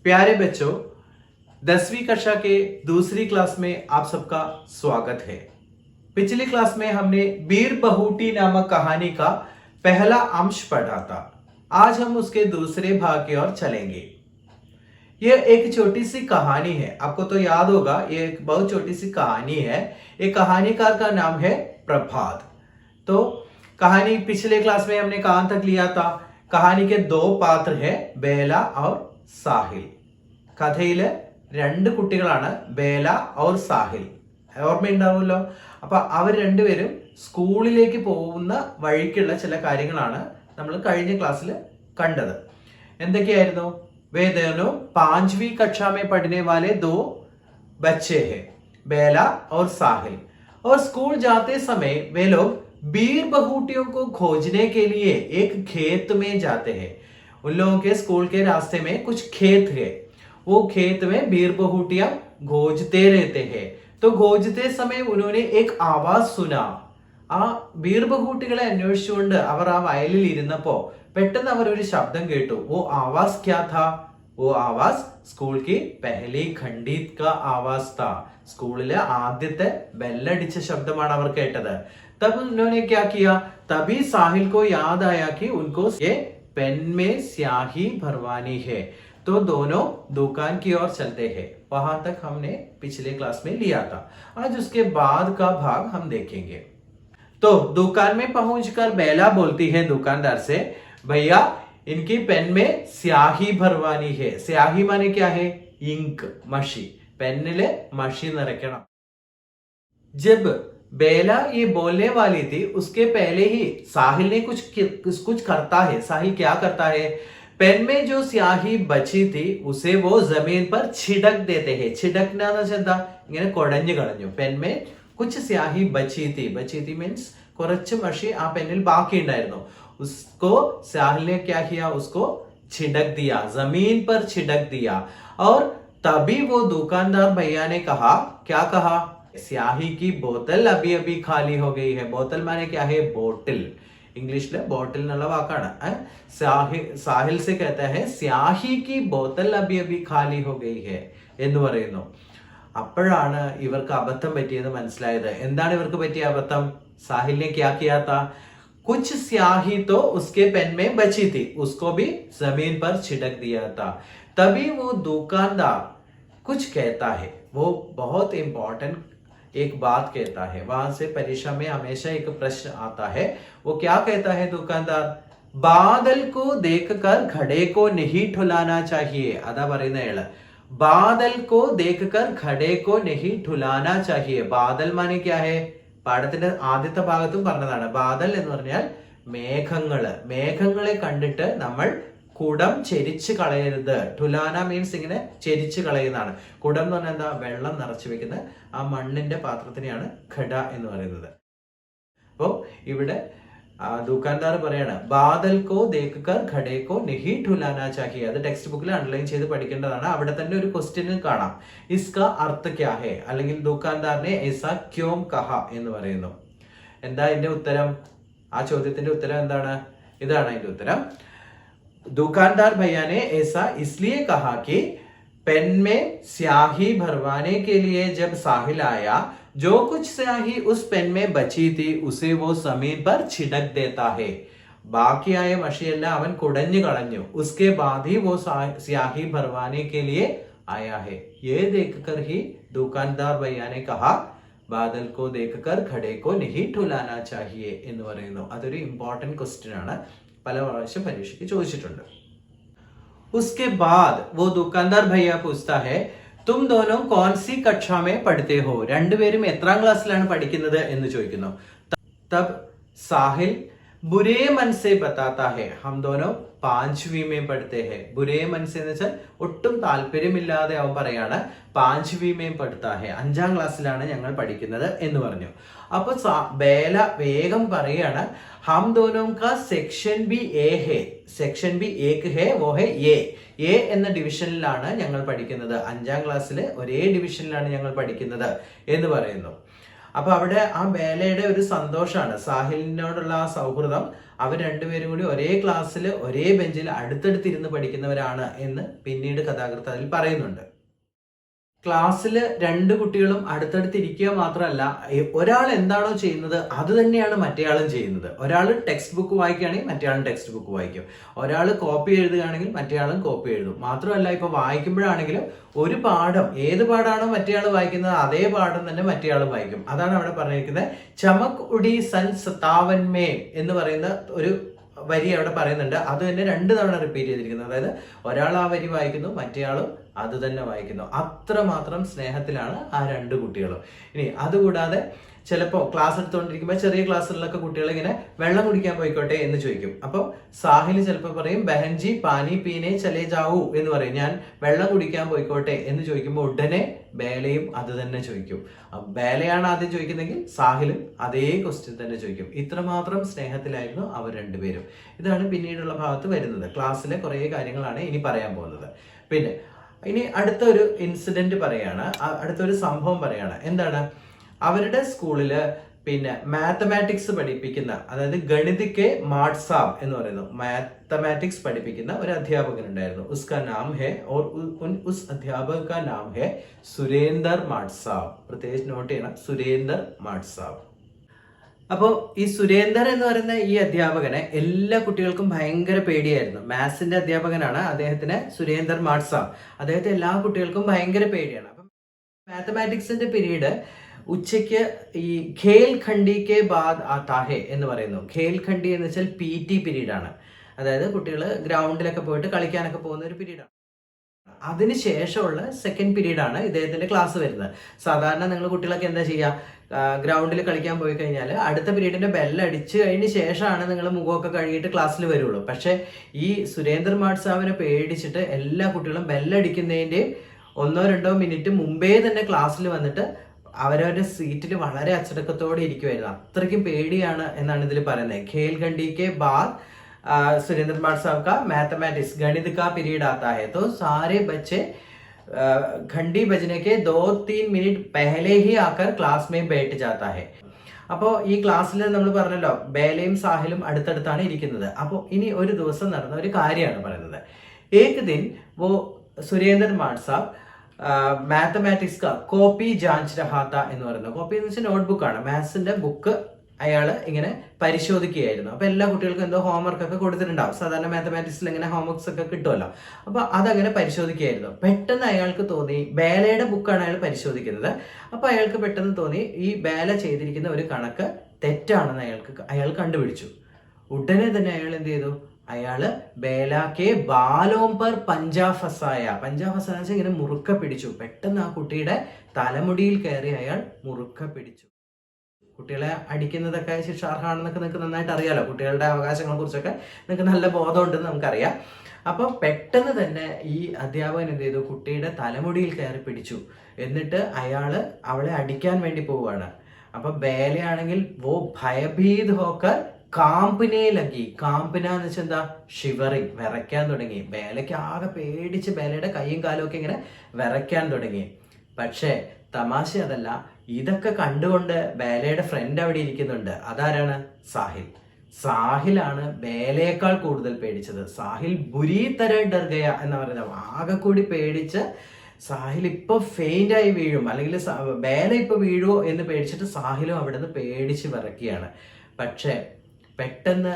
प्यारे बच्चों, 10वीं कक्षा के दूसरी क्लास में आप सबका स्वागत है। पिछली क्लास में हमने बीर बहूटी नामक कहानी का पहला अंश पढ़ा था। आज हम उसके दूसरे भाग की ओर चलेंगे। यह एक छोटी सी कहानी है, आपको तो याद होगा, ये एक बहुत छोटी सी कहानी है। एक कहानीकार का नाम है प्रभात। तो कहानी पिछले क्लास में हमने कहां तक लिया था? कहानी के दो पात्र है, बेला और സാഹിൽ. കഥയില് രണ്ട് കുട്ടികളാണ്, ബേല और സാഹിൽ. ഓർമ്മയുണ്ടാവുമല്ലോ. അപ്പൊ അവർ രണ്ടുപേരും സ്കൂളിലേക്ക് പോകുന്ന വഴിക്കുള്ള ചില കാര്യങ്ങളാണ് നമ്മൾ കഴിഞ്ഞ ക്ലാസ്സിൽ കണ്ടത്. എന്തൊക്കെയായിരുന്നു? वे दोनों 5वीं कक्षा में पढ़ने वाले दो बच्चे हैं, बेला और साहिल. और स्कूल जाते समय वे लोग बीर बहूटियों को खोजने के लिए एक खेत में जाते हैं. उन लोगों के स्कूल के रास्ते में कुछ खेत है. वो खेत में बीर बहूटियां खोजते रहते हैं. तो खोजते समय उन्होंने एक आवाज सुना. ആ ബീർ ബഹൂട്ടികളെ അന്വേഷിച്ചുകൊണ്ട് അവർ ആ വയലിൽ ഇരുന്നപ്പോ പെട്ടെന്ന് അവർ ഒരു ശബ്ദം കേട്ടു. वो आवाज क्या था? वो आवाज स्कूल की पहली खंडीत का आवाज था. സ്കൂളിലെ ആദ്യത്തെ ബെല്ലടിച്ച ശബ്ദമാണ് അവർ കേട്ടത്. तब उन्होंने क्या किया? तभी साहिल को याद आया कि उनको ये पेन में स्याही भरवानी है. तो दोनों दुकान की ओर चलते हैं. वहां तक हमने पिछले क्लास में लिया था. आज उसके बाद का भाग हम देखेंगे. तो दुकान में पहुंचकर बेला बोलती है दुकानदार से, भैया इनकी पेन में स्याही भरवानी है. स्याही माने क्या है? इंक, मशी. पेनिले मशी निറയ്ക്കണം. जब बेला ये बोलने वाली थी उसके पहले ही साहिल ने कुछ करता है. साहिल क्या करता है? पेन में जो स्याही बची थी उसे वो जमीन पर छिड़क देते हैं. छिड़कना എന്താ? ഇങ്ങനെ കുടഞ്ഞു കളഞ്ഞു. पेन में कुछ स्याही बची थी मीन्स കുറച്ച് മഷി ആ പെന്നിൽ ബാക്കി ഉണ്ടായിരുന്നു. उसको साहिल ने क्या किया? उसको छिड़क दिया, जमीन पर छिड़क दिया. और तभी वो दुकानदार भैया ने कहा, क्या कहा? स्याही की बोतल अभी अभी खाली हो गई है. बोतल माने क्या है? बोतल. इंग्लिश में बोतल എന്നുള്ള വാക്കാണ്. साहिल से कहता है स्याही की बोतल अभी अभी खाली हो गई है എന്ന് പറയുന്നു. അപ്പോഴാണ് ഇവർക്ക് അബദ്ധം പറ്റിയെന്ന് മനസ്സിലായത്. എന്താണ് ഇവർക്ക് പറ്റിയ അബദ്ധം? साहिल ने क्या किया था? कुछ स्याही तो उसके पेन में बची थी, उसको भी जमीन पर छिड़क दिया था. तभी वो दुकानदार कुछ कहता है. वो बहुत इंपॉर्टेंट एक बात कहता है. वहां से परीक्षा में हमेशा एक प्रश्न आता है. वो क्या कहता है दुकानदार? बादल को देखकर घड़े को नहीं ठुलाना चाहिए. अदा പറയുന്നയാള്. बादल को देखकर घड़े को नहीं ठुलाना चाहिए. बादल माने क्या है? പാഠത്തിന്റെ ആദ്യത്തെ ഭാഗത്തും പറഞ്ഞതാണ്. ബാദൽ എന്ന് പറഞ്ഞാൽ മേഘങ്ങളെ കണ്ടിട്ട് നമ്മൾ കുടം ചെരിച്ച് കളയരുത്. ഠുലാന മീൻസ് ഇങ്ങനെ ചെരിച്ച് കളയുന്നതാണ്. കുടം എന്ന് പറഞ്ഞാൽ എന്താ? വെള്ളം നിറച്ചു വെക്കുന്ന ആ മണ്ണിന്റെ പാത്രത്തിനെയാണ് ഘട എന്ന് പറയുന്നത്. അപ്പോ ഇവിടെ ദുക്കാൻദാർ പറയാണ്, ബാദൽ കോ ദേഖ്കർ ഘടേ കോ നഹി ഠുലാന ചാഹിയെ. അത് ടെക്സ്റ്റ് ബുക്കിൽ അണ്ടർലൈൻ ചെയ്ത് പഠിക്കേണ്ടതാണ്. അവിടെ തന്നെ ഒരു ക്വസ്റ്റ്യൻ കാണാം, ഇസ്കാ അർത്ഥ ക്യാ ഹെ, അല്ലെങ്കിൽ ദുക്കാൻദാറിനെ ऐसा क्यों कहा എന്ന് പറയുന്നു. എന്താ ഇതിന്റെ ഉത്തരം? ആ ചോദ്യത്തിന്റെ ഉത്തരം എന്താണ്? ഇതാണ് അതിന്റെ ഉത്തരം. दुकानदार भैया ने ऐसा इसलिए कहा कि पेन में स्याही भरवाने के लिए जब साहिल आया, जो कुछ स्याही उस पेन में बची थी उसे वो जमीन पर छिड़क देता है. ബാക്കിയായ മഷിയെല്ലാം അവൻ കുടഞ്ഞു കളഞ്ഞു. उसके बाद ही वो स्याही भरवाने के लिए आया है. ये देखकर ही दुकानदार भैया ने कहा, बादल को देखकर घड़े को नहीं ठुलाना चाहिए എന്ന് പറയുന്നു. അതൊരു ഇമ്പോർട്ടന്റ് ക്വസ്റ്റ്യൻ ആണ്, പല പ്രാവശ്യം പരീക്ഷയ്ക്ക് ചോദിച്ചിട്ടുണ്ട്. उसके बाद वो दुकानदार भैया पूछता है, तुम दोनों कौन सी कक्षा में पढ़ते हो? രണ്ടുപേരും എത്രാം ക്ലാസ്സിലാണ് പഠിക്കുന്നത് എന്ന് ചോദിക്കുന്നു. तब साहिल बुरे मन से बताता है, हम दोनों 5वीं में पढ़ते हैं. बुरे मन से എന്ന് വെച്ചാൽ ഒട്ടും താല്പര്യമില്ലാതെ അവൻ പറയാണ് 5वीं में पढ़ता है, 5ാം ക്ലാസ്സിലാണ് ഞങ്ങൾ പഠിക്കുന്നത് എന്ന് പറഞ്ഞു. അപ്പൊ ബേല വേഗം പറയാണ്, हम दोनों का सेक्शन भी ए है. सेक्शन भी एक है, वो है എ എന്ന ഡിവിഷനിലാണ് ഞങ്ങൾ പഠിക്കുന്നത്. 5ാം ക്ലാസ്സിലെ ഒരേ ഡിവിഷനിലാണ് ഞങ്ങൾ പഠിക്കുന്നത് എന്ന് പറയുന്നു. അപ്പൊ അവിടെ ആ ബേലയുടെ ഒരു സന്തോഷമാണ്, സാഹിലിനോടുള്ള ആ സൗഹൃദം. അവർ രണ്ടുപേരും കൂടി ഒരേ ക്ലാസ്സിൽ ഒരേ ബെഞ്ചിൽ അടുത്തടുത്തിരുന്ന് പഠിക്കുന്നവരാണ് എന്ന് പിന്നീട് കഥാകൃത്ത് അതിൽ പറയുന്നുണ്ട്. ക്ലാസ്സിൽ രണ്ട് കുട്ടികളും അടുത്തടുത്തിരിക്കുക മാത്രമല്ല, ഒരാൾ എന്താണോ ചെയ്യുന്നത് അത് തന്നെയാണ് മറ്റേയാളും ചെയ്യുന്നത്. ഒരാൾ ടെക്സ്റ്റ് ബുക്ക് വായിക്കുകയാണെങ്കിൽ മറ്റേയാളും ടെക്സ്റ്റ് ബുക്ക് വായിക്കും, ഒരാൾ കോപ്പി എഴുതുകയാണെങ്കിൽ മറ്റേയാളും കോപ്പി എഴുതും. മാത്രമല്ല, ഇപ്പൊ വായിക്കുമ്പോഴാണെങ്കിലും ഒരു പാഠം, ഏത് പാഠമാണോ മറ്റേയാൾ വായിക്കുന്നത് അതേ പാഠം തന്നെ മറ്റേയാളും വായിക്കും. അതാണ് അവിടെ പറഞ്ഞിരിക്കുന്നത്. ചമക് ഉടി സൻ സതാവൻമേ എന്ന് പറയുന്ന ഒരു വരി അവിടെ പറയുന്നുണ്ട്. അത് തന്നെ 2 തവണ റിപ്പീറ്റ് ചെയ്തിരിക്കുന്നത്. അതായത് ഒരാൾ ആ വരി വായിക്കുന്നു, മറ്റേയാളും അത് തന്നെ വായിക്കുന്നു. അത്രമാത്രം സ്നേഹത്തിലാണ് ആ 2 കുട്ടികളും. ഇനി അതുകൂടാതെ ചിലപ്പോൾ ക്ലാസ് എടുത്തുകൊണ്ടിരിക്കുമ്പോൾ ചെറിയ ക്ലാസ്സിലൊക്കെ കുട്ടികൾ ഇങ്ങനെ വെള്ളം കുടിക്കാൻ പോയിക്കോട്ടെ എന്ന് ചോദിക്കും. അപ്പോൾ സാഹിൽ ചിലപ്പോൾ പറയും ബഹൻജി പാനി പീനെ ചലേ ജാവൂ എന്ന് പറയും, ഞാൻ വെള്ളം കുടിക്കാൻ പോയിക്കോട്ടെ എന്ന് ചോദിക്കുമ്പോൾ ഉടനെ ബേലയും അത് തന്നെ ചോദിക്കും. ബേലയാണ് ആദ്യം ചോദിക്കുന്നെങ്കിൽ സാഹിലും അതേ ക്വസ്റ്റ്യൻ തന്നെ ചോദിക്കും. ഇത്രമാത്രം സ്നേഹത്തിലായിരുന്നു അവർ രണ്ടുപേരും. ഇതാണ് പിന്നീടുള്ള ഭാഗത്ത് വരുന്നത്. ക്ലാസ്സിലെ കുറേ കാര്യങ്ങളാണ് ഇനി പറയാൻ പോകുന്നത്. പിന്നെ ഇനി അടുത്തൊരു ഇൻസിഡന്റ് പറയാണ്, അടുത്തൊരു സംഭവം പറയാണ്. എന്താണ്? അവരുടെ സ്കൂളില് പിന്നെ മാത്തമാറ്റിക്സ് പഠിപ്പിക്കുന്ന, അതായത് ഗണിതയ്ക്ക് മാഡ് സാബ് എന്ന് പറയുന്നു, മാത്തമാറ്റിക്സ് പഠിപ്പിക്കുന്ന ഒരു അധ്യാപകൻ ഉണ്ടായിരുന്നു. ഉസ്കാ നാം ഹെ ഓർ ഉസ് അധ്യാപക കാ നാം ഹെ സുരേന്ദർ മാഡ് സാബ്. പ്രത്യേകിച്ച് നോട്ട് ചെയ്യണം, സുരേന്ദർ മാഡ് സാബ്. അപ്പോൾ ഈ സുരേന്ദർ എന്ന് പറയുന്ന ഈ അധ്യാപകനെ എല്ലാ കുട്ടികൾക്കും ഭയങ്കര പേടിയായിരുന്നു. മാത്സിന്റെ അധ്യാപകനാണ് അദ്ദേഹത്തിന്, സുരേന്ദർ മാഡ് സാബ്. അദ്ദേഹത്തെ എല്ലാ കുട്ടികൾക്കും ഭയങ്കര പേടിയാണ്. അപ്പം മാത്തമാറ്റിക്സിന്റെ പീരീഡ് ഉച്ചയ്ക്ക് ഈ ഖേൽ ഖണ്ഡി കെ ബാദ് ആതാ ഹെ എന്ന് പറയുന്നു. ഖേൽ ഖണ്ഡി എന്ന് വെച്ചാൽ PT പീരീഡ് ആണ്. അതായത് കുട്ടികൾ ഗ്രൗണ്ടിലൊക്കെ പോയിട്ട് കളിക്കാനൊക്കെ പോകുന്ന ഒരു പീരീഡാണ്. അതിനുശേഷമുള്ള സെക്കൻഡ് പീരീഡ് ആണ് ഇദ്ദേഹത്തിന്റെ ക്ലാസ് വരുന്നത്. സാധാരണ നിങ്ങൾ കുട്ടികളൊക്കെ എന്താ ചെയ്യുക, ഗ്രൗണ്ടിൽ കളിക്കാൻ പോയി കഴിഞ്ഞാൽ അടുത്ത പീരീഡിന്റെ ബെല്ലടിച്ച് കഴിഞ്ഞ ശേഷമാണ് നിങ്ങൾ മുഖമൊക്കെ കഴുകിയിട്ട് ക്ലാസ്സിൽ വരുള്ളൂ. പക്ഷെ ഈ സുരേന്ദർ മാഡ് സാബിനെ പേടിച്ചിട്ട് എല്ലാ കുട്ടികളും ബെല്ലടിക്കുന്നതിന്റെ 1-2 മിനിറ്റ് മുമ്പേ തന്നെ ക്ലാസ്സിൽ വന്നിട്ട് അവരവരുടെ സീറ്റിൽ വളരെ അച്ചടക്കത്തോടെ ഇരിക്കുമായിരുന്നു. അത്രയ്ക്കും പേടിയാണ് എന്നാണ് ഇതിൽ പറയുന്നത്. ഖേൽ ഖണ്ഡി കെ ബാദ് सुरेंद्र कुमार साहब का मैथमेटिक्स गणित का पीरियड आता है, तो सारे बच्चे घंटी बजने के 2-3 मिनट पहले ही आकर क्लास में बैठ जाता है. അപ്പോൾ ഈ ക്ലാസ്സിൽ നമ്മൾ പറഞ്ഞല്ലോ ബേലയും സാഹിലും അടുത്തടുത്താണ് ഇരിക്കുന്നത്. അപ്പോൾ ഇനി ഒരു ദിവസം നടന്ന ഒരു കാര്യമാണ് പറയുന്നത്. ഏക് ദിൻ वो സുരേന്ദ്ര മാഡ് സാബ് മാത്തമാറ്റിക്സ് का കോപ്പി ജാഞ്ച് रहा था എന്ന് പറയുന്നത്. കോപ്പി എന്ന് വെച്ചാൽ നോട്ട്ബുക്കാണ്, മാത്സിന്റെ ബുക്ക് അയാൾ ഇങ്ങനെ പരിശോധിക്കുകയായിരുന്നു. അപ്പൊ എല്ലാ കുട്ടികൾക്കും എന്തോ ഹോംവർക്ക് ഒക്കെ കൊടുത്തിട്ടുണ്ടാവും. സാധാരണ മാത്തമാറ്റിക്സിൽ ഇങ്ങനെ ഹോംവർക്സ് ഒക്കെ കിട്ടുമല്ലോ. അപ്പൊ അതങ്ങനെ പരിശോധിക്കുകയായിരുന്നു. പെട്ടെന്ന് അയാൾക്ക് തോന്നി, ബേലയുടെ ബുക്കാണ് അയാൾ പരിശോധിക്കുന്നത്. അപ്പൊ അയാൾക്ക് പെട്ടെന്ന് തോന്നി ഈ ബേല ചെയ്തിരിക്കുന്ന ഒരു കണക്ക് തെറ്റാണെന്ന് അയാൾ കണ്ടുപിടിച്ചു. ഉടനെ തന്നെ അയാൾ എന്ത് ചെയ്തു, അയാള് ബേലാക്കെ ബാലോം പർ പഞ്ചാ ഫസായ വെച്ചാൽ ഇങ്ങനെ മുറുക്ക പിടിച്ചു. പെട്ടെന്ന് ആ കുട്ടിയുടെ തലമുടിയിൽ കയറി അയാൾ മുറുക്ക പിടിച്ചു. കുട്ടികളെ അടിക്കുന്നതൊക്കെ ശിക്ഷാർഹമാണെന്നൊക്കെ നിങ്ങൾക്ക് നന്നായിട്ട് അറിയാലോ. കുട്ടികളുടെ അവകാശങ്ങളെ കുറിച്ചൊക്കെ നിങ്ങൾക്ക് നല്ല ബോധമുണ്ടെന്ന് നമുക്കറിയാം. അപ്പൊ പെട്ടെന്ന് തന്നെ ഈ അധ്യാപകൻ എന്ത് ചെയ്തു, കുട്ടിയുടെ തലമുടിയിൽ കയറി പിടിച്ചു. എന്നിട്ട് അവളെ അടിക്കാൻ വേണ്ടി പോവുകയാണ്. അപ്പൊ ബേലയാണെങ്കിൽ വോ ഭയഭീത് ഹോക്കർ കാമ്പിനെ ലഗി. കാമ്പിന എന്ന് വെച്ചാൽ എന്താ, ഷിവറിങ്, വിറയ്ക്കാൻ തുടങ്ങി. ബേലയ്ക്ക് ആകെ പേടിച്ച് ബേലയുടെ കൈയും കാലും ഒക്കെ ഇങ്ങനെ വിറയ്ക്കാൻ തുടങ്ങി. പക്ഷേ തമാശ അതല്ല, ഇതൊക്കെ കണ്ടുകൊണ്ട് ബേലയുടെ ഫ്രണ്ട് അവിടെ ഇരിക്കുന്നുണ്ട്. അതാരാണ്? സാഹിലാണ് ബേലയേക്കാൾ കൂടുതൽ പേടിച്ചത്. സാഹിൽ ബുരി തര ഡർ ഗയ എന്ന് പറയുന്നത്, ആകെ കൂടി പേടിച്ച് സാഹിൽ ഇപ്പൊ ഫെയിന്റ് ആയി വീഴും, അല്ലെങ്കിൽ ബേല ഇപ്പൊ വീഴുമോ എന്ന് പേടിച്ചിട്ട് സാഹിലും അവിടെ നിന്ന് പേടിച്ച് വിറക്കുകയാണ്. പക്ഷെ പെട്ടെന്ന്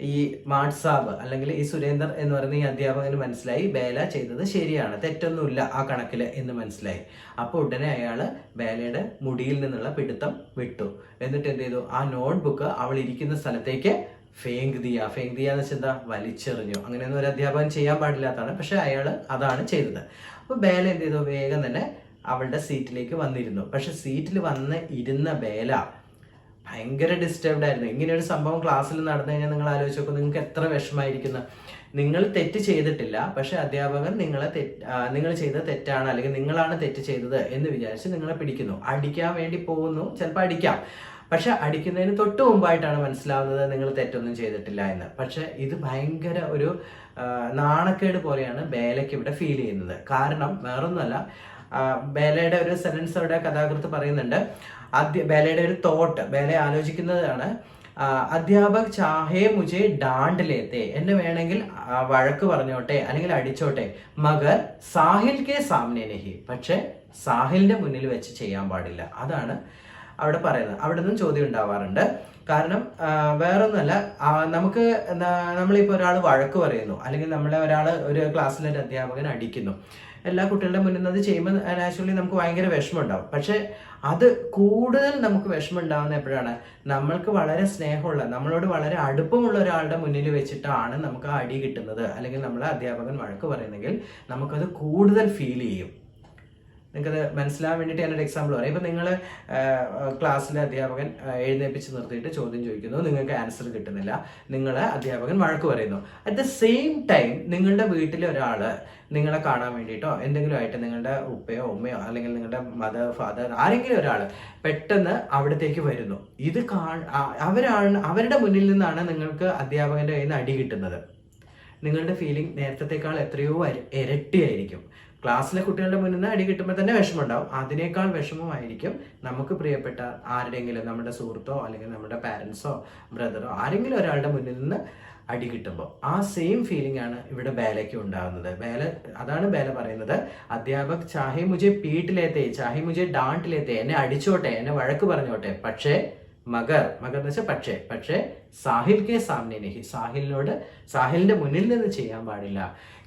ഈ മാഡ് സാബ് അല്ലെങ്കിൽ ഈ സുരേന്ദർ എന്ന് പറയുന്ന ഈ അധ്യാപകന് മനസ്സിലായി ബേല ചെയ്തത് ശരിയാണ്, തെറ്റൊന്നുമില്ല ആ കണക്കില് എന്ന് മനസ്സിലായി. അപ്പോൾ ഉടനെ അയാള് ബേലയുടെ മുടിയിൽ നിന്നുള്ള പിടുത്തം വിട്ടു. എന്നിട്ട് എന്ത് ചെയ്തു, ആ നോട്ട്ബുക്ക് അവൾ ഇരിക്കുന്ന സ്ഥലത്തേക്ക് ഫേങ്ക് ദിയ എന്ന് വെച്ചാൽ എന്താ, വലിച്ചെറിഞ്ഞു. അങ്ങനെയൊന്നും ഒരു അധ്യാപകൻ ചെയ്യാൻ പാടില്ലാത്തതാണ്, പക്ഷെ അയാൾ അതാണ് ചെയ്തത്. അപ്പോൾ ബേല എന്ത് ചെയ്തു, വേഗം തന്നെ അവളുടെ സീറ്റിലേക്ക് വന്നിരുന്നു. പക്ഷെ സീറ്റിൽ വന്ന് ഇരുന്ന ബേല ഭയങ്കര ഡിസ്റ്റർബ്ഡ് ആയിരുന്നു. ഇങ്ങനെ ഒരു സംഭവം ക്ലാസ്സിൽ നടന്നു കഴിഞ്ഞാൽ നിങ്ങൾ ആലോചിച്ച് നോക്കും, നിങ്ങൾക്ക് എത്ര വിഷമായിരിക്കുന്നു. നിങ്ങൾ തെറ്റ് ചെയ്തിട്ടില്ല, പക്ഷെ അധ്യാപകൻ നിങ്ങൾ ചെയ്തത് തെറ്റാണ്, അല്ലെങ്കിൽ നിങ്ങളാണ് തെറ്റ് ചെയ്തത് എന്ന് വിചാരിച്ച് നിങ്ങളെ പിടിക്കുന്നു, അടിക്കാൻ വേണ്ടി പോകുന്നു. ചിലപ്പോൾ അടിക്കാം, പക്ഷെ അടിക്കുന്നതിന് തൊട്ട് മുമ്പായിട്ടാണ് മനസ്സിലാവുന്നത് നിങ്ങൾ തെറ്റൊന്നും ചെയ്തിട്ടില്ല എന്ന്. പക്ഷെ ഇത് ഭയങ്കര ഒരു നാണക്കേട് പോലെയാണ് ബേലയ്ക്ക് ഇവിടെ ഫീൽ ചെയ്യുന്നത്. കാരണം വേറൊന്നുമല്ല, ബേലയുടെ ഒരു സെന്റൻസ് അവിടെ കഥാകൃത്ത് പറയുന്നുണ്ട്, ബേലയുടെ ഒരു തോട്ട്, ബേല ആലോചിക്കുന്നതാണ്, അധ്യാപക് ചാഹേ മുझे डांट लेते, എന്നെ വേണമെങ്കിൽ വഴക്ക് പറഞ്ഞോട്ടെ അല്ലെങ്കിൽ അടിച്ചോട്ടെ, മഗർ സാഹിൽ കെ സാമനെ നഹി, പക്ഷെ സാഹിലിന്റെ മുന്നിൽ വെച്ച് ചെയ്യാൻ പാടില്ല. അതാണ് അവിടെ പറയുന്നത്. അവിടെ നിന്നും ചോദ്യം ഉണ്ടാവാറുണ്ട്. കാരണം വേറൊന്നുമല്ല, നമുക്ക് നമ്മളിപ്പോൾ ഒരാൾ വഴക്ക് പറയുന്നു അല്ലെങ്കിൽ നമ്മളെ ഒരാൾ ഒരു ക്ലാസ്സിലെ ഒരു അധ്യാപകൻ അടിക്കുന്നു, എല്ലാ കുട്ടികളുടെ മുന്നിൽ നിന്ന് അത് ചെയ്യുമ്പോൾ നാച്ചുറലി നമുക്ക് ഭയങ്കര വിഷമം ഉണ്ടാവും. പക്ഷെ അത് കൂടുതൽ നമുക്ക് വിഷമം ഉണ്ടാകുന്ന എപ്പോഴാണ്, നമ്മൾക്ക് വളരെ സ്നേഹമുള്ള, നമ്മളോട് വളരെ അടുപ്പമുള്ള ഒരാളുടെ മുന്നിൽ വെച്ചിട്ടാണ് നമുക്ക് ആ അടി കിട്ടുന്നത് അല്ലെങ്കിൽ നമ്മളെ അധ്യാപകൻ വഴക്ക് പറയുന്നെങ്കിൽ നമുക്കത് കൂടുതൽ ഫീൽ ചെയ്യും. നിങ്ങൾക്കത് മനസ്സിലാവാൻ വേണ്ടിയിട്ട് ഞാനൊരു എക്സാമ്പിൾ പറയാം. ഇപ്പം നിങ്ങൾ ക്ലാസ്സിലെ അധ്യാപകൻ എഴുന്നേപ്പിച്ച് നിർത്തിയിട്ട് ചോദ്യം ചോദിക്കുന്നു, നിങ്ങൾക്ക് ആൻസർ കിട്ടുന്നില്ല, നിങ്ങളെ അധ്യാപകൻ വഴക്ക് പറയുന്നു. അറ്റ് ദ സെയിം ടൈം നിങ്ങളുടെ വീട്ടിലെ ഒരാൾ നിങ്ങളെ കാണാൻ വേണ്ടിയിട്ടോ എന്തെങ്കിലും ആയിട്ട് നിങ്ങളുടെ ഉപ്പയോ ഉമ്മയോ അല്ലെങ്കിൽ നിങ്ങളുടെ മദർ ഫാദർ ആരെങ്കിലും ഒരാൾ പെട്ടെന്ന് അവിടത്തേക്ക് വരുന്നു. ഇത് അവരുടെ മുന്നിൽ നിന്നാണ് നിങ്ങൾക്ക് അധ്യാപകൻ്റെ കയ്യിൽ നിന്ന് അടി കിട്ടുന്നത്. നിങ്ങളുടെ ഫീലിംഗ് നേരത്തേക്കാൾ എത്രയോ ഇരട്ടിയായിരിക്കും. ക്ലാസ്സിലെ കുട്ടികളുടെ മുന്നിൽ നിന്ന് അടി കിട്ടുമ്പോൾ തന്നെ വിഷമം ഉണ്ടാവും. അതിനേക്കാൾ വിഷമമായിരിക്കും നമുക്ക് പ്രിയപ്പെട്ട ആരുടെയെങ്കിലും, നമ്മുടെ സുഹൃത്തോ അല്ലെങ്കിൽ നമ്മുടെ പാരൻസോ ബ്രദറോ ആരെങ്കിലും ഒരാളുടെ മുന്നിൽ നിന്ന് അടി കിട്ടുമ്പോൾ ആ സെയിം ഫീലിംഗ് ആണ് ഇവിടെ ബേലയ്ക്ക് ഉണ്ടാകുന്നത്. അതാണ് ബേല പറയുന്നത്, അധ്യാപക് ചാഹെ മുझे പീട്ട് ലേത്തെ, ചാഹെ മുझे ഡാंट ലേത്തെ, എന്നെ അടിച്ചോട്ടെ, എന്നെ വഴക്ക് പറഞ്ഞോട്ടെ, പക്ഷേ മഗർ എന്ന് വെച്ചാൽ പക്ഷേ സാഹിൽ കെ സാമനെ നഹി, സാഹിലിന്റെ മുന്നിൽ നിന്ന് ചെയ്യാൻ പാടില്ല.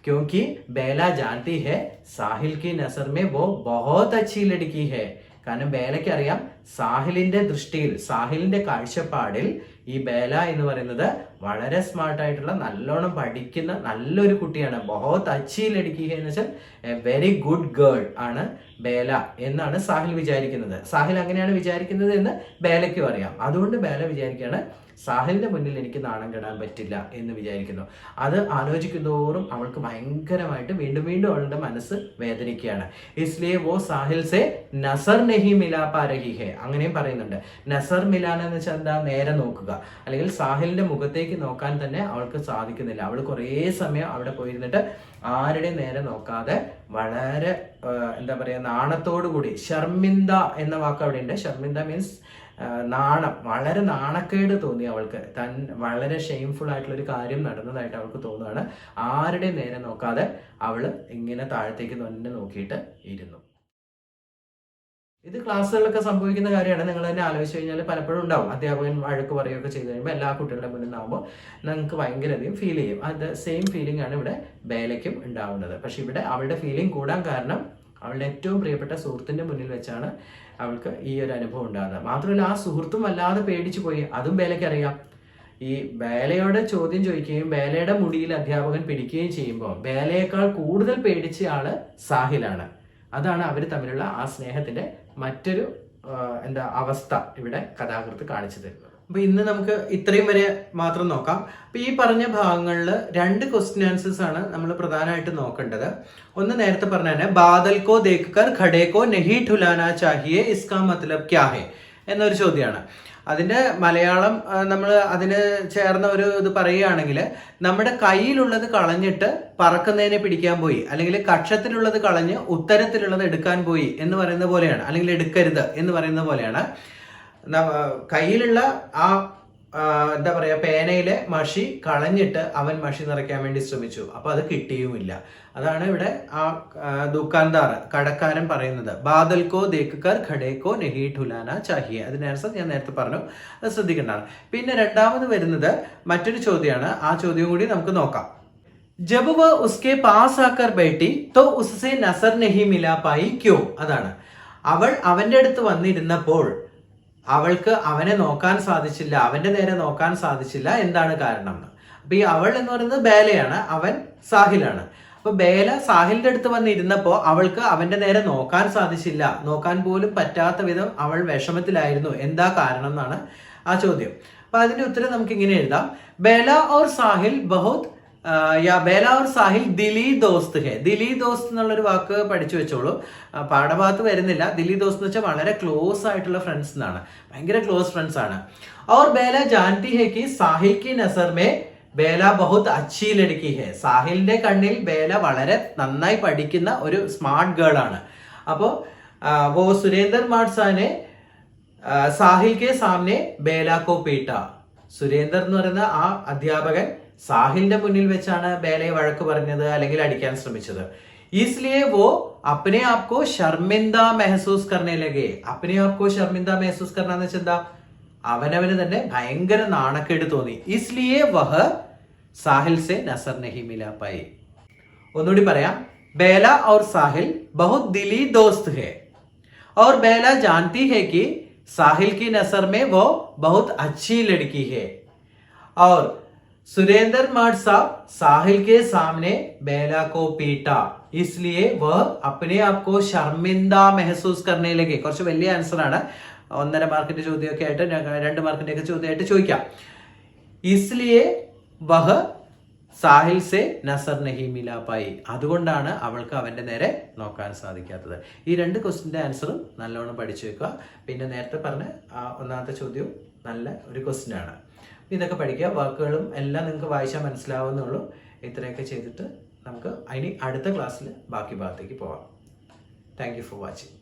क्योंकि बेला जानती है साहिल की नजर में वो बहुत अच्छी लड़की है. കാരണം ബേലയ്ക്ക് അറിയാം സാഹിലിന്റെ ദൃഷ്ടിയിൽ, സാഹിലിന്റെ കാഴ്ചപ്പാടിൽ ഈ ബേല എന്ന് പറയുന്നത് വളരെ സ്മാർട്ട് ആയിട്ടുള്ള, നല്ലോണം പഠിക്കുന്ന നല്ലൊരു കുട്ടിയാണ്. ബഹോത് അച്ചി ലഡ്കി ഹെ എന്ന് വെച്ചാൽ എ വെരി ഗുഡ് ഗേൾ ആണ് ബേല എന്നാണ് സാഹിൽ വിചാരിക്കുന്നത്. സാഹിൽ അങ്ങനെയാണ് വിചാരിക്കുന്നത് എന്ന് ബേലയ്ക്കും അറിയാം. അതുകൊണ്ട് ബേല വിചാരിക്കുകയാണ് സാഹിലിന്റെ മുന്നിൽ എനിക്ക് നാണം കെടാൻ പറ്റില്ല എന്ന് വിചാരിക്കുന്നു. അത് ആലോചിക്കുന്നതോറും അവൾക്ക് ഭയങ്കരമായിട്ട് വീണ്ടും വീണ്ടും അവളുടെ മനസ്സ് വേദനിക്കുകയാണ്. ഇസ്ലിയെ വോ സാഹിൽ സെ നസർ നെഹി മിലാ പാ രഹി ഹെ, അങ്ങനെയും പറയുന്നുണ്ട്. നസർ മിലാൻ എന്ന് വെച്ചാൽ എന്താ, നേരെ നോക്കുക, അല്ലെങ്കിൽ സാഹിലിന്റെ മുഖത്തേക്ക് നോക്കാൻ തന്നെ അവൾക്ക് സാധിക്കുന്നില്ല. അവൾ കുറേ സമയം അവിടെ പോയിരുന്നിട്ട് ആരുടെയും നേരെ നോക്കാതെ വളരെ എന്താ പറയുക, നാണത്തോടു കൂടി, ഷർമിന്ദ എന്ന വാക്ക് അവിടെ ഉണ്ട്. ഷർമിന്ദ മീൻസ് നാണം, വളരെ നാണക്കേട് തോന്നി അവൾക്ക്. വളരെ ഷെയിംഫുൾ ആയിട്ടുള്ള ഒരു കാര്യം നടന്നതായിട്ട് അവൾക്ക് തോന്നുകയാണ്. ആരുടെ നേരെ നോക്കാതെ അവള് ഇങ്ങനെ താഴത്തേക്ക് തന്നെ നോക്കിയിട്ട് ഇരുന്നു. ഇത് ക്ലാസ്സുകളിലൊക്കെ സംഭവിക്കുന്ന കാര്യമാണ്. നിങ്ങൾ തന്നെ ആലോചിച്ച് കഴിഞ്ഞാൽ പലപ്പോഴും ഉണ്ടാവും. അധ്യാപകൻ വഴക്ക് പറയുകയൊക്കെ ചെയ്ത് കഴിയുമ്പോൾ എല്ലാ കുട്ടികളുടെ മുന്നിൽ നിന്നാകുമ്പോൾ നിങ്ങൾക്ക് ഭയങ്കരധികം ഫീൽ ചെയ്യും. അത് സെയിം ഫീലിംഗ് ആണ് ഇവിടെ ബേലയ്ക്കും ഉണ്ടാവുന്നത്. പക്ഷെ ഇവിടെ അവളുടെ ഫീലിംഗ് കൂടാൻ കാരണം അവളുടെ ഏറ്റവും പ്രിയപ്പെട്ട സുഹൃത്തിന്റെ മുന്നിൽ വെച്ചാണ് അവൾക്ക് ഈ ഒരു അനുഭവം ഉണ്ടാകുന്നത്. മാത്രമല്ല ആ സുഹൃത്തും വല്ലാതെ പേടിച്ചു പോയി. അതും ബേലയ്ക്ക് അറിയാം. ഈ ബേലയോട് ചോദ്യം ചോദിക്കുകയും ബേലയുടെ മുടിയിൽ അധ്യാപകൻ പിടിക്കുകയും ചെയ്യുമ്പോൾ ബേലയേക്കാൾ കൂടുതൽ പേടിച്ച ആള് സാഹിലാണ്. അതാണ് അവർ തമ്മിലുള്ള ആ സ്നേഹത്തിന്റെ മറ്റൊരു അവസ്ഥ ഇവിടെ കഥാകൃത്ത് കാണിച്ചു തരുന്നത്. അപ്പൊ ഇന്ന് നമുക്ക് ഇത്രയും വരെ മാത്രം നോക്കാം. അപ്പൊ ഈ പറഞ്ഞ ഭാഗങ്ങളിൽ 2 ക്വസ്റ്റ്യൻ ആൻസേഴ്സ് ആണ് നമ്മൾ പ്രധാനമായിട്ട് നോക്കേണ്ടത്. ഒന്ന് നേരത്തെ പറഞ്ഞ തന്നെ ബാദൽ കോ ദേഖ് കർ ഖഡേ കോ നഹി ഠുലാന ചാഹിയെ ഇസ്കാ മത്ലബ് ക്യാ ഹെ എന്നൊരു ചോദ്യമാണ്. അതിന്റെ മലയാളം നമ്മൾ അതിന് ചേർന്ന ഒരു ഇത് പറയുകയാണെങ്കിൽ, നമ്മുടെ കയ്യിലുള്ളത് കളഞ്ഞിട്ട് പറക്കുന്നതിനെ പിടിക്കാൻ പോയി, അല്ലെങ്കിൽ കക്ഷത്തിലുള്ളത് കളഞ്ഞ് ഉത്തരത്തിലുള്ളത് എടുക്കാൻ പോയി എന്ന് പറയുന്ന പോലെയാണ്, അല്ലെങ്കിൽ എടുക്കരുത് എന്ന് പറയുന്ന പോലെയാണ്. കയ്യിലുള്ള ആ എന്താ പറയാ, പേനയിലെ മഷി കളഞ്ഞിട്ട് അവൻ മഷി നിറയ്ക്കാൻ വേണ്ടി ശ്രമിച്ചു. അപ്പൊ അത് കിട്ടിയുമില്ല. അതാണ് ഇവിടെ ആ ദുക്കാൻദാർ, കടക്കാരൻ പറയുന്നത്. ബാദൽ കോ ദേഖ് കർ ഖഡേ കോ നഹി ഠുലാന ചാഹിയെ. അതിന്റെ ആൻസർ ഞാൻ നേരത്തെ പറഞ്ഞു, അത് ശ്രദ്ധിക്കേണ്ടതാണ്. പിന്നെ രണ്ടാമത് വരുന്നത് മറ്റൊരു ചോദ്യമാണ്. ആ ചോദ്യം കൂടി നമുക്ക് നോക്കാം. ജബ് വ ഉസ്കെ പാസ് ആക്കർ ബൈഠി തോ ഉസ്സെ നസർ നഹി മിലാ പായി ക്യോ. അതാണ്, അവൾ അവന്റെ അടുത്ത് വന്നിരുന്നപ്പോൾ അവൾക്ക് അവനെ നോക്കാൻ സാധിച്ചില്ല, അവന്റെ നേരെ നോക്കാൻ സാധിച്ചില്ല. എന്താണ് കാരണം? അപ്പൊ ഈ അവൾ എന്ന് പറയുന്നത് ബേലയാണ്, അവൻ സാഹിലാണ്. അപ്പൊ ബേല സാഹിലിന്റെ അടുത്ത് വന്നിരുന്നപ്പോ അവൾക്ക് അവന്റെ നേരെ നോക്കാൻ സാധിച്ചില്ല, നോക്കാൻ പോലും പറ്റാത്ത വിധം അവൾ വിഷമത്തിലായിരുന്നു. എന്താ കാരണം എന്നാണ് ആ ചോദ്യം. അപ്പൊ അതിന്റെ ഉത്തരം നമുക്ക് ഇങ്ങനെ എഴുതാം. ബേല ഓർ സാഹിൽ ബഹുത് ബേല ഓർ സാഹിൽ ദിലി ദോസ്ത് ഹെ. ദിലി ദോസ്ത് എന്നുള്ളൊരു വാക്ക് പഠിച്ചു വെച്ചോളൂ, പാഠഭാഗത്ത് വരുന്നില്ല. ദിലി ദോസ്ത് എന്ന് വെച്ചാൽ വളരെ ക്ലോസ് ആയിട്ടുള്ള ഫ്രണ്ട്സ് എന്നാണ്, ഭയങ്കര ക്ലോസ് ഫ്രണ്ട്സ് ആണ്. Or Bela ജാൻതി he Ki Sahil Ki Nasar may Bela ബഹുത് അച്ചി ലഡ്കി ഹെ. സാഹിലിന്റെ കണ്ണിൽ ബേല വളരെ നന്നായി പഠിക്കുന്ന ഒരു സ്മാർട്ട് ഗേൾ ആണ്. അപ്പോ വോ സുരേന്ദർ മാഡ്സാനെ സാഹിൽ കെ സാമനെ ബേല കോ പീട്ട. സുരേന്ദർ എന്ന് പറയുന്ന ആ അധ്യാപകൻ സാഹിലിന്റെ മുന്നിൽ വെച്ചാണ് ബേലയെ വഴക്ക് പറഞ്ഞത് അല്ലെങ്കിൽ അടിക്കാൻ ശ്രമിച്ചത്. इसलिए वो अपने आप को शर्मिंदा महसूस करने लगे. अपने आप को शर्मिंदा महसूस करना എന്ന് വെച്ചാൽ എന്താ, അവനവന് തന്നെ ഭയങ്കര നാണക്കേട് തോന്നി. इसलिए वह साहिल से नजर नहीं मिला पाई. ഒന്നുകൂടി പറയാം. बेला और साहिल बहुत दिली दोस्त है और बेला जानती है कि साहिल की नजर में वो बहुत अच्छी लड़की है और सुरेंद्र मठ साहब साहिल के सामने बेला को पीटा, इसलिए वह अपने आप को शर्मिंदा महसूस करने लगे. കുറച്ച് വലിയ ആൻസർ ആണ്. 1.5 മാർക്കിന്റെ ചോദ്യമൊക്കെ ആയിട്ട് 2 മാർക്കിന്റെ ഒക്കെ ചോദ്യമായിട്ട് ചോദിക്കാം. इसलिए वह സാഹിൽ സെ നസർ നഹി മിലാ പായി. അതുകൊണ്ടാണ് അവൾക്ക് അവന്റെ നേരെ നോക്കാൻ സാധിക്കാത്തത്. ഈ 2 ക്വസ്റ്റിന്റെ ആൻസറും നല്ലോണം പഠിച്ചു വെക്കുക. പിന്നെ നേരത്തെ പറഞ്ഞ ആ ഒന്നാമത്തെ ചോദ്യവും നല്ല ഒരു ക്വസ്റ്റ്യൻ ആണ്. ഇതൊക്കെ പഠിക്കുക. വാക്കുകളും എല്ലാം നിങ്ങൾക്ക് വായിച്ചാൽ മനസ്സിലാവുന്നുള്ളൂ. ഇത്രയൊക്കെ ചെയ്തിട്ട് നമുക്ക് ഇനി അടുത്ത ക്ലാസ്സിൽ ബാക്കി ഭാഗത്തേക്ക് പോവാം. Thank you for watching.